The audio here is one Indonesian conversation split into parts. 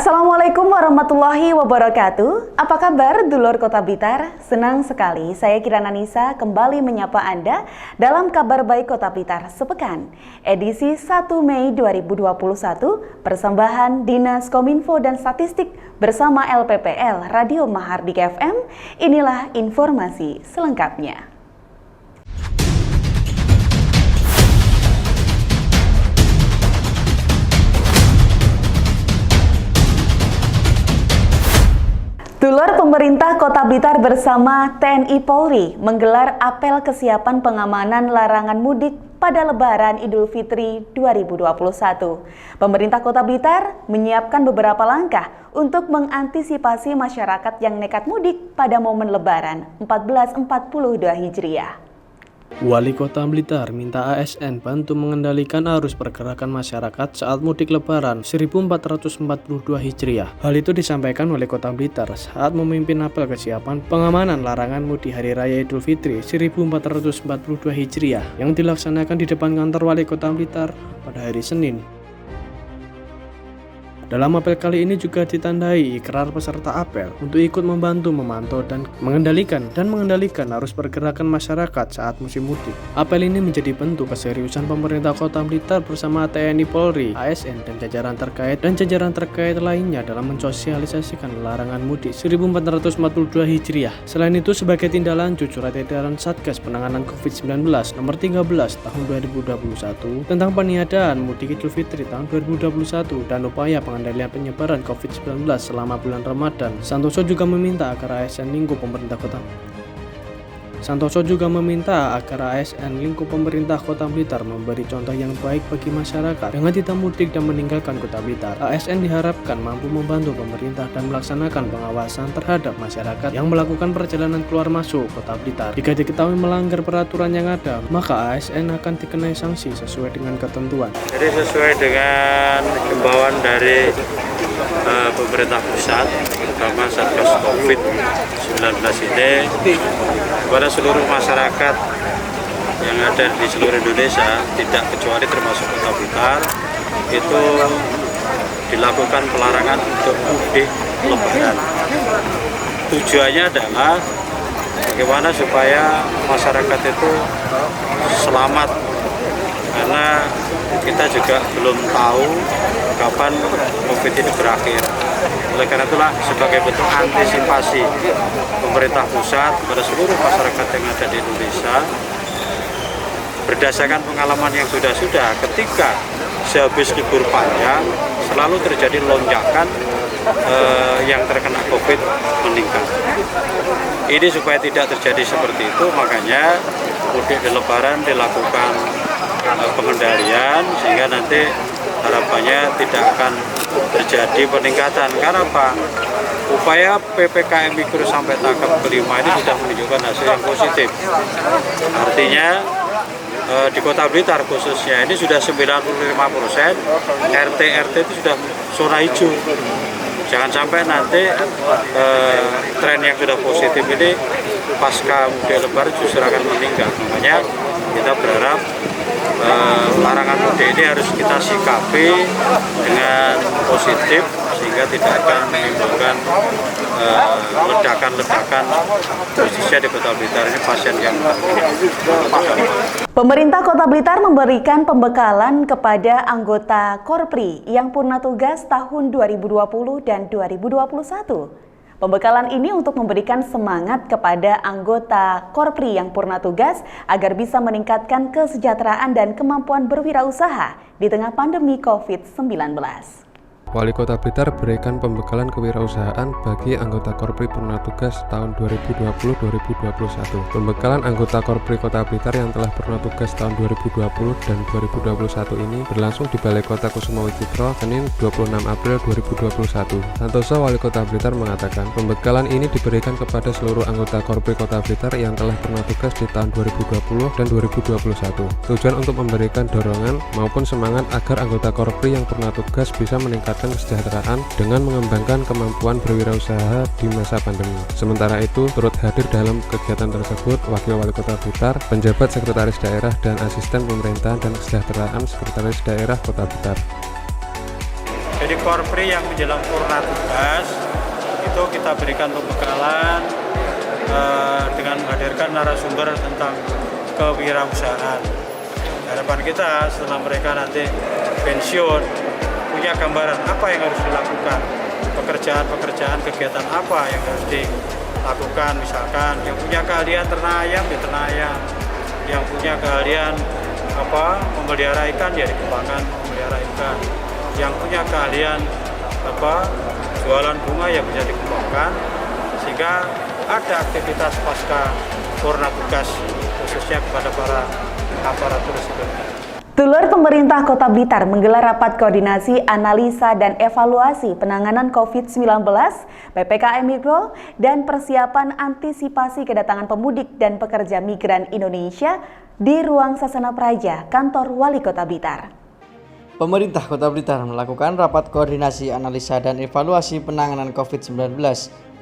Assalamualaikum warahmatullahi wabarakatuh. Apa kabar dulur Kota Blitar? Senang sekali saya Kirana Nisa kembali menyapa Anda dalam Kabar Baik Kota Blitar sepekan, edisi 1 Mei 2021, persembahan Dinas Kominfo dan Statistik bersama LPPL Radio Mahardika FM. Inilah informasi selengkapnya. Dulur, pemerintah Kota Blitar bersama TNI Polri menggelar apel kesiapan pengamanan larangan mudik pada Lebaran Idul Fitri 2021. Pemerintah Kota Blitar menyiapkan beberapa langkah untuk mengantisipasi masyarakat yang nekat mudik pada momen Lebaran 1442 Hijriah. Wali Kota Blitar minta ASN bantu mengendalikan arus pergerakan masyarakat saat mudik Lebaran 1442 Hijriah. Hal itu disampaikan Wali Kota Blitar saat memimpin apel kesiapan pengamanan larangan mudik Hari Raya Idul Fitri 1442 Hijriah yang dilaksanakan di depan kantor Wali Kota Blitar pada hari Senin. Dalam apel kali ini juga ditandai ikrar peserta apel untuk ikut membantu memantau dan mengendalikan arus pergerakan masyarakat saat musim mudik. Apel ini menjadi bentuk keseriusan pemerintah Kota Blitar bersama TNI Polri, ASN dan jajaran terkait lainnya dalam mensosialisasikan larangan mudik 1442 Hijriah. Selain itu, sebagai tindak lanjut surat edaran Satgas Penanganan COVID-19 nomor 13 tahun 2021 tentang peniadaan mudik Idul Fitri tahun 2021 dan upaya pengendalian penyebaran COVID-19 selama bulan Ramadan, Santoso juga meminta agar ASN lingkup pemerintah Kota Blitar memberi contoh yang baik bagi masyarakat dengan tidak mudik dan meninggalkan Kota Blitar. ASN diharapkan mampu membantu pemerintah dan melaksanakan pengawasan terhadap masyarakat yang melakukan perjalanan keluar masuk Kota Blitar. Jika diketahui melanggar peraturan yang ada, maka ASN akan dikenai sanksi sesuai dengan ketentuan. Jadi sesuai dengan himbauan dari pemerintah pusat, terutama Satgas COVID-19 ini, kepada seluruh masyarakat yang ada di seluruh Indonesia, tidak kecuali termasuk Kota Blitar, itu dilakukan pelarangan untuk mudik Lebaran. Tujuannya adalah bagaimana supaya masyarakat itu selamat, karena kita juga belum tahu kapan COVID ini berakhir. Oleh karena itulah, sebagai bentuk antisipasi pemerintah pusat kepada seluruh masyarakat yang ada di Indonesia, berdasarkan pengalaman yang sudah-sudah, ketika sehabis libur panjang selalu terjadi lonjakan yang terkena COVID meningkat. Ini supaya tidak terjadi seperti itu, makanya mudik di Lebaran dilakukan pengendalian sehingga nanti harapannya tidak akan terjadi peningkatan. Karena apa? Upaya PPKM Mikro sampai tahap kelima ini sudah menunjukkan hasil yang positif. Artinya di Kota Blitar khususnya ini sudah 95%, RT itu sudah zona hijau. Jangan sampai nanti tren yang sudah positif ini pasca mudik Lebaran justru akan meningkat. Makanya kita berharap larangan mudik ini harus kita sikapi dengan positif sehingga tidak akan menimbulkan ledakan-ledakan khususnya di Kota Blitar ini pasien yang Pemerintah Kota Blitar memberikan pembekalan kepada anggota Korpri yang purna tugas tahun 2020 dan 2021. Pembekalan ini untuk memberikan semangat kepada anggota Korpri yang purna tugas agar bisa meningkatkan kesejahteraan dan kemampuan berwirausaha di tengah pandemi COVID-19. Wali Kota Blitar berikan pembekalan kewirausahaan bagi anggota Korpri purna tugas tahun 2020-2021. Pembekalan anggota Korpri Kota Blitar yang telah purna tugas tahun 2020 dan 2021 ini berlangsung di Balai Kota Kusuma Wicitro, Senin 26 April 2021. Santoso, Wali Kota Blitar, mengatakan pembekalan ini diberikan kepada seluruh anggota Korpri Kota Blitar yang telah purna tugas di tahun 2020 dan 2021. Tujuan untuk memberikan dorongan maupun semangat agar anggota Korpri yang purna tugas bisa meningkatkan kesejahteraan dengan mengembangkan kemampuan berwirausaha di masa pandemi. Sementara itu, turut hadir dalam kegiatan tersebut Wakil Wali Kota Blitar, penjabat Sekretaris Daerah dan Asisten Pemerintahan dan Kesejahteraan Sekretaris Daerah Kota Blitar. Jadi Korpri yang menjelang purna tugas itu kita berikan pembekalan dengan menghadirkan narasumber tentang kewirausahaan. Harapan kita setelah mereka nanti pensiun punya gambaran apa yang harus dilakukan, pekerjaan-pekerjaan, kegiatan apa yang harus dilakukan. Misalkan yang punya keahlian ternak ayam ya ternak ayam, yang punya keahlian memelihara ikan ya dikembangkan memelihara ikan, yang punya keahlian jualan bunga ya bisa dikembangkan, sehingga ada aktivitas pasca purna tugas khususnya kepada para aparatur sipil. Dulur pemerintah Kota Blitar menggelar rapat koordinasi, analisa, dan evaluasi penanganan COVID-19, PPKM Mikro, dan persiapan antisipasi kedatangan pemudik dan pekerja migran Indonesia di ruang Sasana Praja, kantor Wali Kota Blitar. Pemerintah Kota Blitar melakukan rapat koordinasi, analisa, dan evaluasi penanganan COVID-19,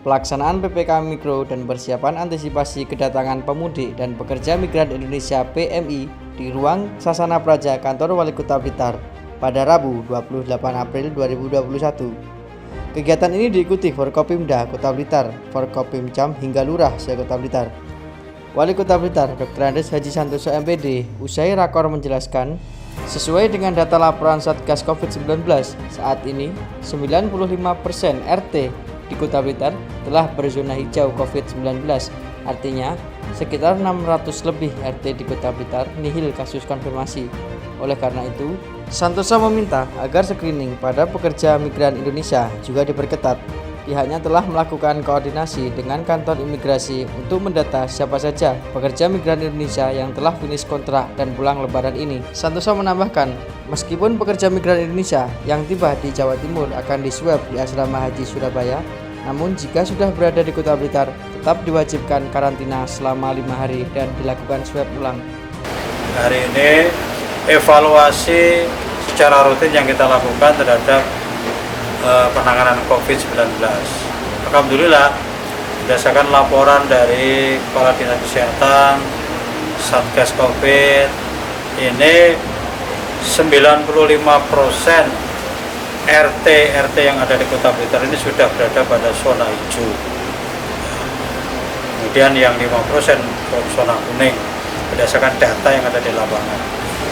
pelaksanaan PPKM Mikro, dan persiapan antisipasi kedatangan pemudik dan pekerja migran Indonesia PMI di ruang Sasana Praja kantor Wali Kota Blitar pada Rabu 28 April 2021. Kegiatan ini diikuti Forkopimda Kota Blitar, Forkopimcam hingga Lurah se-Kota Blitar. Wali Kota Blitar Dr. Andes Haji Santoso MPD usai rakor menjelaskan, sesuai dengan data laporan Satgas COVID-19, saat ini 95% RT di Kota Blitar telah berzona hijau COVID-19. Artinya, sekitar 600 lebih RT di Kota Blitar nihil kasus konfirmasi. Oleh karena itu, Santoso meminta agar screening pada pekerja migran Indonesia juga diperketat. Pihaknya telah melakukan koordinasi dengan kantor imigrasi untuk mendata siapa saja pekerja migran Indonesia yang telah finish kontrak dan pulang lebaran ini. Santoso menambahkan, meskipun pekerja migran Indonesia yang tiba di Jawa Timur akan diswab di Asrama Haji Surabaya, namun jika sudah berada di Kota Blitar, tetap diwajibkan karantina selama 5 hari dan dilakukan swab ulang. Hari ini evaluasi secara rutin yang kita lakukan terhadap penanganan COVID-19. Alhamdulillah, berdasarkan laporan dari Kepala Dinas Kesehatan, Satgas COVID, ini 95% RT yang ada di Kota Blitar ini sudah berada pada zona hijau. Kemudian yang 5% zona kuning berdasarkan data yang ada di lapangan.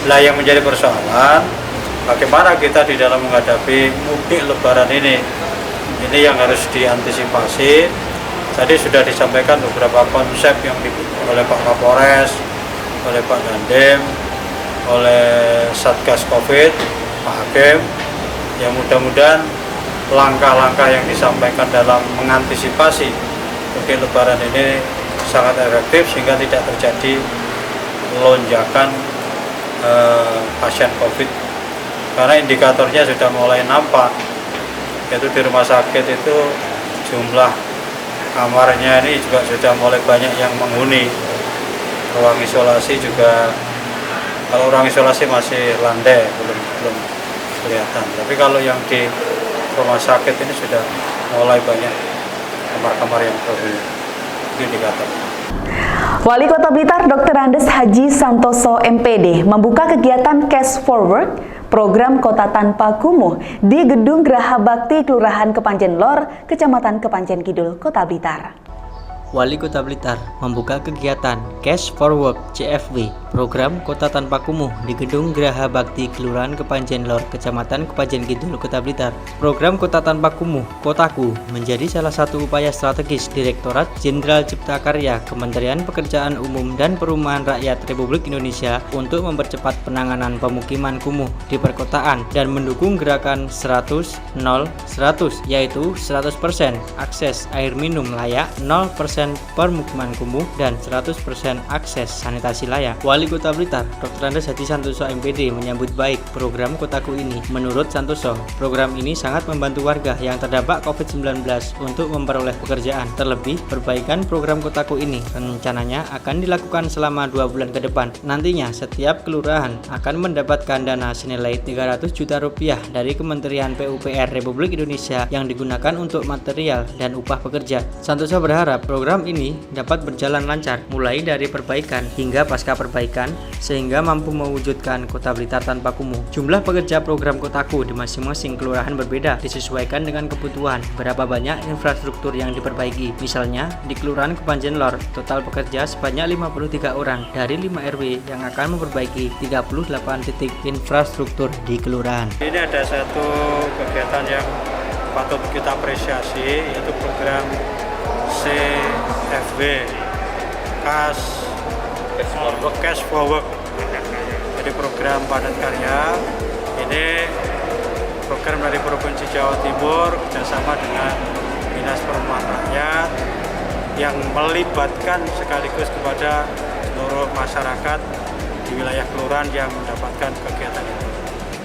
Nah, yang menjadi persoalan bagaimana kita di dalam menghadapi mudik lebaran ini yang harus diantisipasi. Tadi sudah disampaikan beberapa konsep yang oleh Pak Kapolres, oleh Pak Dandim, oleh Satgas COVID, Pak Hakim. Ya mudah-mudahan langkah-langkah yang disampaikan dalam mengantisipasi mudik lebaran ini sangat efektif sehingga tidak terjadi lonjakan pasien COVID. Karena indikatornya sudah mulai nampak, yaitu di rumah sakit itu jumlah kamarnya ini juga sudah mulai banyak yang menghuni. Ruang isolasi juga, kalau ruang isolasi masih landai, belum kelihatan. Tapi kalau yang di rumah sakit ini sudah mulai banyak kamar-kamar yang terhuni. Itu indikator. Wali Kota Blitar Dr. Andes Haji Santoso MPD membuka kegiatan Cash Forward, program Kota Tanpa Kumuh di Gedung Geraha Bakti Kelurahan Kepanjen Lor, Kecamatan Kepanjen Kidul, Kota Blitar. Wali Kota Blitar membuka kegiatan Cash Forward CFW, program Kota Tanpa Kumuh di Gedung Geraha Bakti Kelurahan Kepanjen Lor, Kecamatan Kepanjen Kidul, Kota Blitar. Program Kota Tanpa Kumuh, Kotaku, menjadi salah satu upaya strategis Direktorat Jenderal Cipta Karya Kementerian Pekerjaan Umum dan Perumahan Rakyat Republik Indonesia untuk mempercepat penanganan pemukiman kumuh di perkotaan dan mendukung gerakan 100-0-100, yaitu 100% akses air minum layak, 0% permukiman kumuh, dan 100% akses sanitasi layak. Wali Kota Blitar Dr. Andes Haji Santoso MPD menyambut baik program Kotaku ini. Menurut Santoso, program ini sangat membantu warga yang terdampak COVID-19 untuk memperoleh pekerjaan. Terlebih, perbaikan program Kotaku ini rencananya akan dilakukan selama 2 bulan ke depan. Nantinya, setiap kelurahan akan mendapatkan dana senilai 300 juta rupiah dari Kementerian PUPR Republik Indonesia yang digunakan untuk material dan upah pekerja. Santoso berharap program Program ini dapat berjalan lancar mulai dari perbaikan hingga pasca perbaikan sehingga mampu mewujudkan Kota Blitar tanpa kumuh. Jumlah pekerja program Kotaku di masing-masing kelurahan berbeda disesuaikan dengan kebutuhan berapa banyak infrastruktur yang diperbaiki. Misalnya di Kelurahan Kepanjen Lor, total pekerja sebanyak 53 orang dari 5 RW yang akan memperbaiki 38 titik infrastruktur di kelurahan. Ini ada satu kegiatan yang patut kita apresiasi, yaitu program CFW, Cash for Work. Jadi program padat karya ini program dari Provinsi Jawa Timur kerjasama dengan Dinas Perumahan Rakyat yang melibatkan sekaligus kepada seluruh masyarakat di wilayah kelurahan yang mendapatkan kegiatan itu.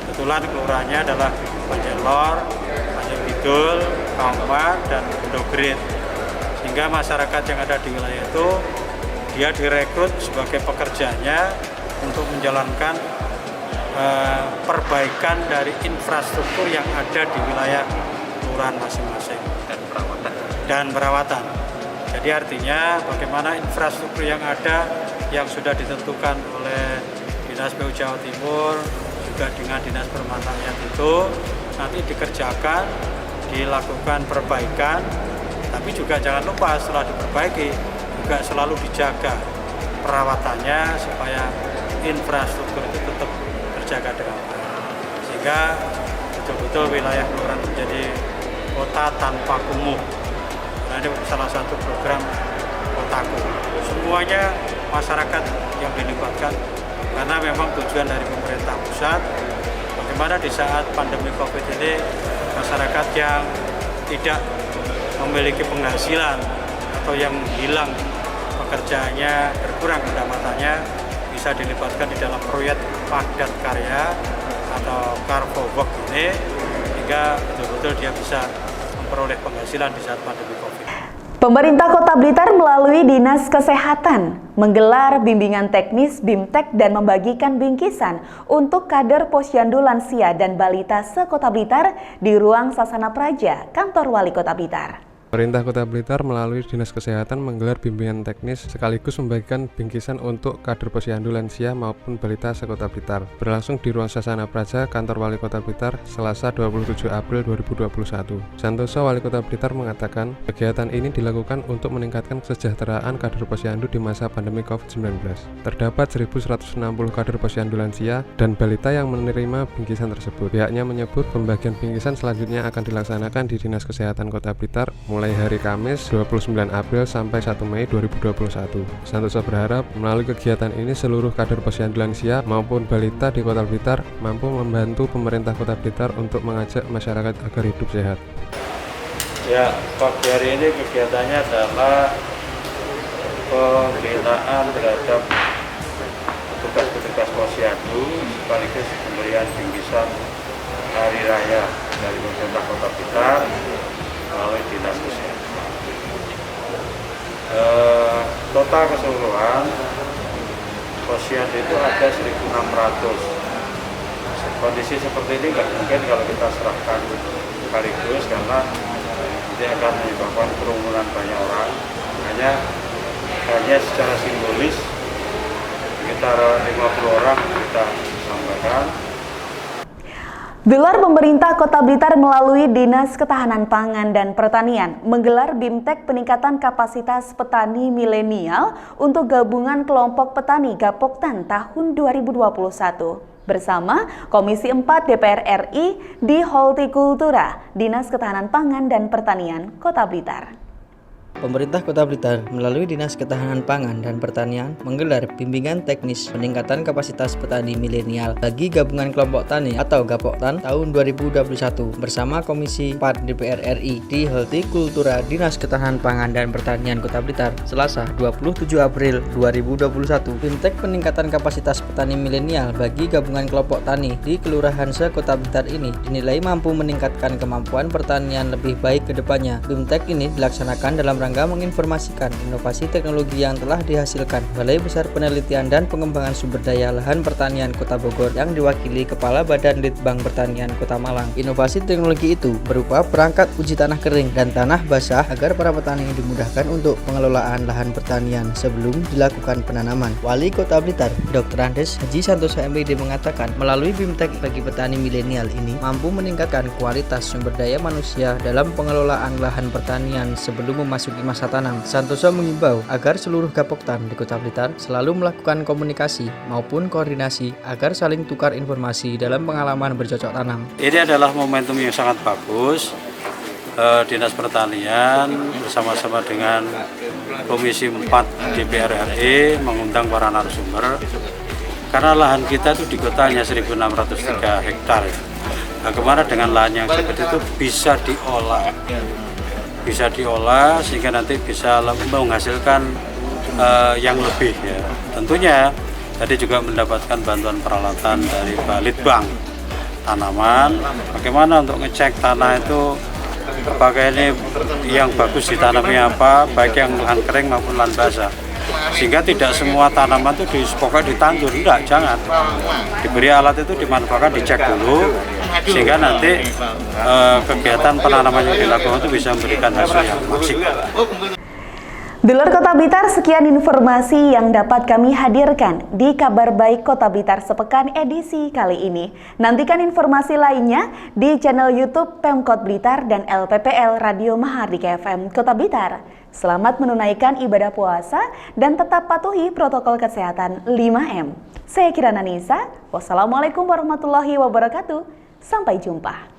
Kebetulan kelurahannya adalah Panjen Lor, Panjen Kidul, Kaumar, dan Dogrit. Sehingga masyarakat yang ada di wilayah itu dia direkrut sebagai pekerjanya untuk menjalankan perbaikan dari infrastruktur yang ada di wilayah kelurahan masing-masing dan perawatan. Jadi artinya bagaimana infrastruktur yang ada yang sudah ditentukan oleh Dinas PU Jawa Timur juga dengan Dinas Perumahan Rakyat itu nanti dikerjakan, dilakukan perbaikan, tapi juga jangan lupa setelah diperbaiki juga selalu dijaga perawatannya supaya infrastruktur itu tetap terjaga dengan baik. Sehingga betul-betul wilayah kelurahan menjadi kota tanpa kumuh. Nah, ini salah satu program Kotaku. Semuanya masyarakat yang dilibatkan karena memang tujuan dari pemerintah pusat bagaimana di saat pandemi COVID ini masyarakat yang tidak memiliki penghasilan atau yang hilang pekerjaannya, berkurang pendapatannya bisa dilibatkan di dalam proyek padat karya atau Car for Work ini sehingga betul-betul dia bisa memperoleh penghasilan di saat pandemi COVID. Pemerintah Kota Blitar melalui Dinas Kesehatan menggelar bimbingan teknis BIMTEK dan membagikan bingkisan untuk kader posyandu lansia dan balita se-Kota Blitar di ruang Sasana Praja, Kantor Wali Kota Blitar. Pemerintah Kota Blitar melalui Dinas Kesehatan menggelar bimbingan teknis sekaligus membagikan bingkisan untuk kader posyandu lansia maupun balita se-Kota Blitar. Berlangsung di Ruang Sasana Praja, Kantor Wali Kota Blitar, Selasa 27 April 2021. Santoso, Wali Kota Blitar, mengatakan kegiatan ini dilakukan untuk meningkatkan kesejahteraan kader posyandu di masa pandemi COVID-19. Terdapat 1.160 kader posyandu lansia dan balita yang menerima bingkisan tersebut. Pihaknya menyebut pembagian bingkisan selanjutnya akan dilaksanakan di Dinas Kesehatan Kota Blitar mulai hari Kamis 29 April sampai 1 Mei 2021. Santoso berharap melalui kegiatan ini seluruh kader posyandu lansia maupun balita di Kota Blitar mampu membantu pemerintah Kota Blitar untuk mengajak masyarakat agar hidup sehat. Ya, pagi hari ini kegiatannya adalah pembinaan terhadap petugas-petugas posyandu sekaligus pemberian bingkisan hari raya dari pemerintah Kota Blitar melalui Dinas Kesehatan. Total keseluruhan posyandu itu ada 1.600. Kondisi seperti ini nggak mungkin kalau kita serahkan sekaligus karena nanti akan menyebabkan kerumunan banyak orang. Hanya secara simbolis sekitar 50 orang kita sampaikan. Gelar pemerintah Kota Blitar melalui Dinas Ketahanan Pangan dan Pertanian menggelar BIMTEK peningkatan kapasitas petani milenial untuk gabungan kelompok petani Gapoktan tahun 2021 bersama Komisi 4 DPR RI di Hortikultura, Dinas Ketahanan Pangan dan Pertanian Kota Blitar. Pemerintah Kota Blitar melalui Dinas Ketahanan Pangan dan Pertanian menggelar bimbingan teknis peningkatan kapasitas petani milenial bagi gabungan kelompok tani atau Gapoktan tahun 2021 bersama Komisi 4 DPR RI di Hortikultura Dinas Ketahanan Pangan dan Pertanian Kota Blitar, Selasa 27 April 2021. BIMTEK peningkatan kapasitas petani milenial bagi gabungan kelompok tani di Kelurahan se-Kota Blitar ini dinilai mampu meningkatkan kemampuan pertanian lebih baik ke depannya. BIMTEK ini dilaksanakan dalam rangka rangka menginformasikan inovasi teknologi yang telah dihasilkan Balai Besar Penelitian dan Pengembangan Sumber Daya Lahan Pertanian Kota Bogor yang diwakili Kepala Badan Litbang Pertanian Kota Malang. Inovasi teknologi itu berupa perangkat uji tanah kering dan tanah basah agar para petani dimudahkan untuk pengelolaan lahan pertanian sebelum dilakukan penanaman. Wali Kota Blitar, Dr. Andes Haji Santoso MPD mengatakan melalui BIMTEK bagi petani milenial ini mampu meningkatkan kualitas sumber daya manusia dalam pengelolaan lahan pertanian sebelum memasuki masa tanam. Santoso mengimbau agar seluruh Gapoktan di Kota Blitar selalu melakukan komunikasi maupun koordinasi agar saling tukar informasi dalam pengalaman bercocok tanam. Ini adalah momentum yang sangat bagus. Dinas Pertanian bersama-sama dengan Komisi 4 DPR RI mengundang para narasumber karena lahan kita itu di kota hanya 1.603 hektar. Bagaimana dengan lahan yang seperti itu bisa diolah sehingga nanti bisa menghasilkan yang lebih ya. Tentunya tadi juga mendapatkan bantuan peralatan dari Balitbang tanaman. Bagaimana untuk ngecek tanah itu apakah ini yang bagus ditanami apa, baik yang lahan kering maupun lahan basah. Sehingga tidak semua tanaman itu pokoknya ditandur, enggak, jangan. Diberi alat itu dimanfaatkan, dicek dulu, sehingga nanti kegiatan penanaman yang dilakukan itu bisa memberikan hasil yang maksimal. Dulur Kota Blitar, sekian informasi yang dapat kami hadirkan di Kabar Baik Kota Blitar sepekan edisi kali ini. Nantikan informasi lainnya di channel YouTube Pemkot Blitar dan LPPL Radio Mahardika FM Kota Blitar. Selamat menunaikan ibadah puasa dan tetap patuhi protokol kesehatan 5M. Saya Kirana Nisa, wassalamualaikum warahmatullahi wabarakatuh. Sampai jumpa.